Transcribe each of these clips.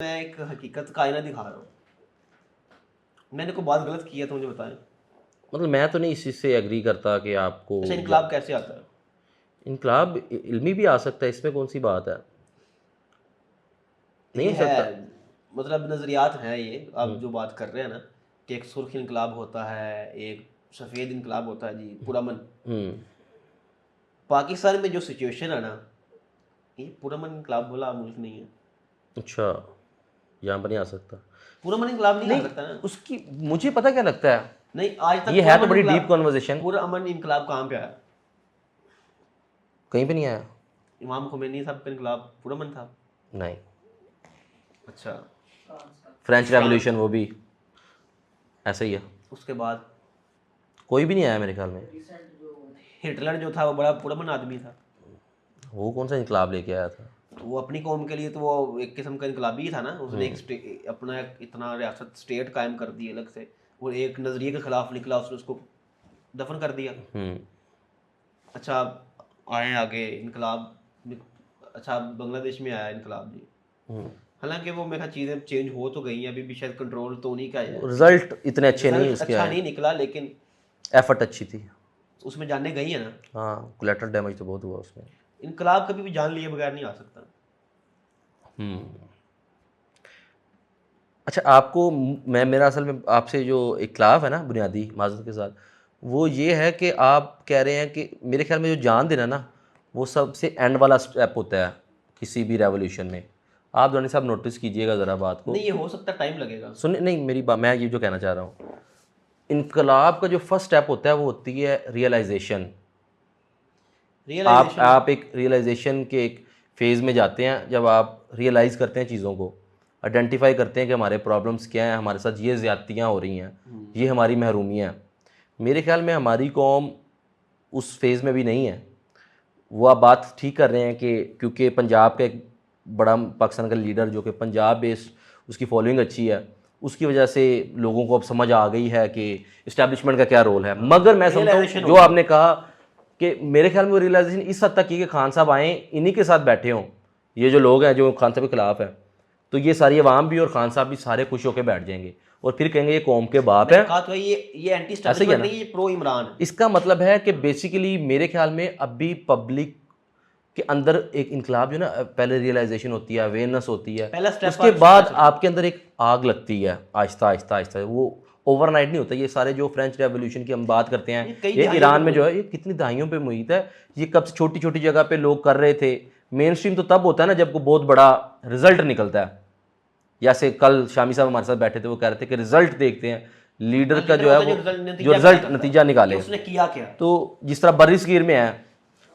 मैं एक हकीकत का आईना दिखा रहा हूँ, मैंने कोई बात गलत की है तो मुझे बताएं। मतलब मैं तो नहीं इस चीज़ से एग्री करता कि आपको अच्छा, इनकलाब कैसे आता है? इनकलाब इल्मी भी आ सकता है, इसमें कौन सी बात है, नहीं ये हो है, सकता। मतलब नज़रियात हैं ये आप जो बात कर रहे हैं ना, कि एक सुर्ख इनकलाब होता है, एक सफ़ेद इनकलाब होता है जी, पुरअमन। हम्म। पाकिस्तान में जो सिचुएशन है ना, ये पुरअमन इनकलाब वाला मुल्क नहीं है। अच्छा, यहाँ पर नहीं आ सकता। पुरअमन इनकलाब नहीं आ नहीं, सकता ना। उसकी मुझे पता क्या लगता है, नहीं, आज तक ये है तो पुरअमन बड़ी इनकलाब, डीप कॉन्वर्जेशन, पुरअमन इनकलाब कहाँ पे आया? कहीं पे नहीं आया। इमाम खुमैनी साहब का इनकलाब पुरअमन था। नहीं, अच्छा, फ्रेंच फ्रांस, रेवोल्यूशन वो भी ऐसा ही है, उसके बाद कोई भी नहीं आया मेरे ख्याल में। हिटलर जो था वो बड़ा पुरअमन आदमी था। वो कौन सा इनकलाब लेके आया था। वो अपनी कौम के लिए तो वो एक किस्म का इनकलाबी था ना, उसने अपना इतना रियासत स्टेट कायम कर दी अलग से, वो एक नज़रिए के खिलाफ निकला, उसने उसको दफन कर दिया। अच्छा, आए आगे इनकलाब, अच्छा बांग्लादेश में आया इनकलाब जी। हालांकि वो मेरा चीज़ें चेंज हो तो गई हैं, अभी भी शायद कंट्रोल तो नहीं का है, रिजल्ट इतने अच्छे नहीं रिजल्ट उसके अच्छा आए, नहीं निकला, लेकिन एफर्ट अच्छी थी। उसमें जाने गई है ना। हाँ, कोलेटरल डैमेज तो बहुत हुआ उसमें। इनकलाब कभी भी जान लिए बगैर नहीं आ सकता। अच्छा, आपको मैं मेरा असल में आपसे जो इख्लाफ है ना बुनियादी माज़रत के साथ, वो ये है कि आप कह रहे हैं कि मेरे ख्याल में जो जान देना ना, वो सबसे एंड वाला स्टेप होता है किसी भी रेवोल्यूशन में। आप दोनों साहब नोटिस कीजिएगा ज़रा बात को, नहीं, ये हो सकता, टाइम लगेगा। सुनिए, नहीं मेरी बात, मैं ये जो कहना चाह रहा हूँ, इनकलाब का जो फर्स्ट स्टेप होता है वो होती है रियलाइजेशन। रियलाइजेशन। आप एक रियलाइजेशन के एक फेज़ में जाते हैं, जब आप रियलाइज़ करते हैं चीज़ों को, आइडेंटिफाई करते हैं कि हमारे प्रॉब्लम्स क्या हैं, हमारे साथ ये ज़्यादतियाँ हो रही हैं, ये हमारी महरूमियाँ हैं। मेरे ख्याल में हमारी कौम उस फेज़ में भी नहीं है। वो आप बात ठीक कर रहे हैं कि क्योंकि पंजाब का एक बड़ा पाकिस्तान का लीडर जो कि पंजाब बेस्ड, उसकी फॉलोइंग अच्छी है, उसकी वजह से लोगों को अब समझ आ गई है कि इस्टेब्लिशमेंट का क्या रोल है। मगर मैं समझता हूँ जो आपने कहा कि मेरे ख्याल में वो रियलाइजेशन इस हद तक की कि खान साहब आए, इन्हीं के साथ बैठे हों, ये जो लोग हैं जो खान साहब के खिलाफ है, तो ये सारी अवाम भी और खान साहब भी सारे खुश होकर बैठ जाएंगे और फिर कहेंगे ये कौम के बाप है। कहा तो है, ये एंटी ऐसे ही है एस्टैब्लिशमेंट ना, नहीं है, ये प्रो इमरान है। इसका मतलब है कि बेसिकली मेरे ख्याल में अभी पब्लिक के अंदर एक इनकलाब जो ना, पहले रियलाइजेशन होती है, अवेयरनेस होती है, पहला स्टेप उसके आप बाद कह सकते हैं। आपके अंदर एक आग लगती है आहिस्ता आहिस्ता आहिस्ता। वो ओवरनाइट नहीं होता। ये सारे जो फ्रेंच रेवोल्यूशन की हम बात करते हैं, ये कई ये दहाइयों ईरान पे में जो है, ये कितनी दहाइयों पे मुहित है। ये कब से छोटी छोटी जगह पे लोग कर रहे थे। मेन स्ट्रीम तो तब होता है ना जब को बहुत बड़ा रिजल्ट निकलता है। जैसे कल शामी साहब हमारे साथ बैठे थे, वो कह रहे थे कि रिजल्ट देखते हैं लीडर का जो है वो, जो रिजल्ट नतीजा निकाले, उसने किया क्या। तो जिस तरह बर्रिसगीर में है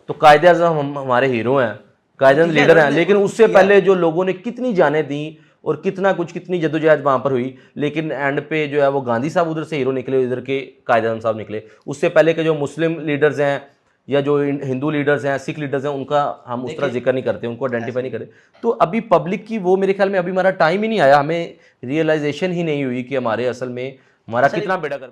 तो कायदे आज़म हमारे हीरो हैं, कायदे आज़म लीडर हैं, लेकिन उससे पहले जो लोगों ने कितनी जानें दी और कितना कुछ, कितनी जद्दोजहद वहाँ पर हुई, लेकिन एंड पे जो है वो गांधी साहब उधर से हीरो निकले, इधर के कायदे आज़म साहब निकले। उससे पहले के जो मुस्लिम लीडर्स हैं या जो हिंदू लीडर्स हैं, सिख लीडर्स हैं, उनका हम उस तरह जिक्र नहीं करते, उनको आइडेंटिफाई नहीं करते। तो अभी पब्लिक की वो मेरे ख्याल में अभी हमारा टाइम ही नहीं आया, हमें रियलाइजेशन ही नहीं हुई कि हमारे असल में हमारा कितना बेड़ा कर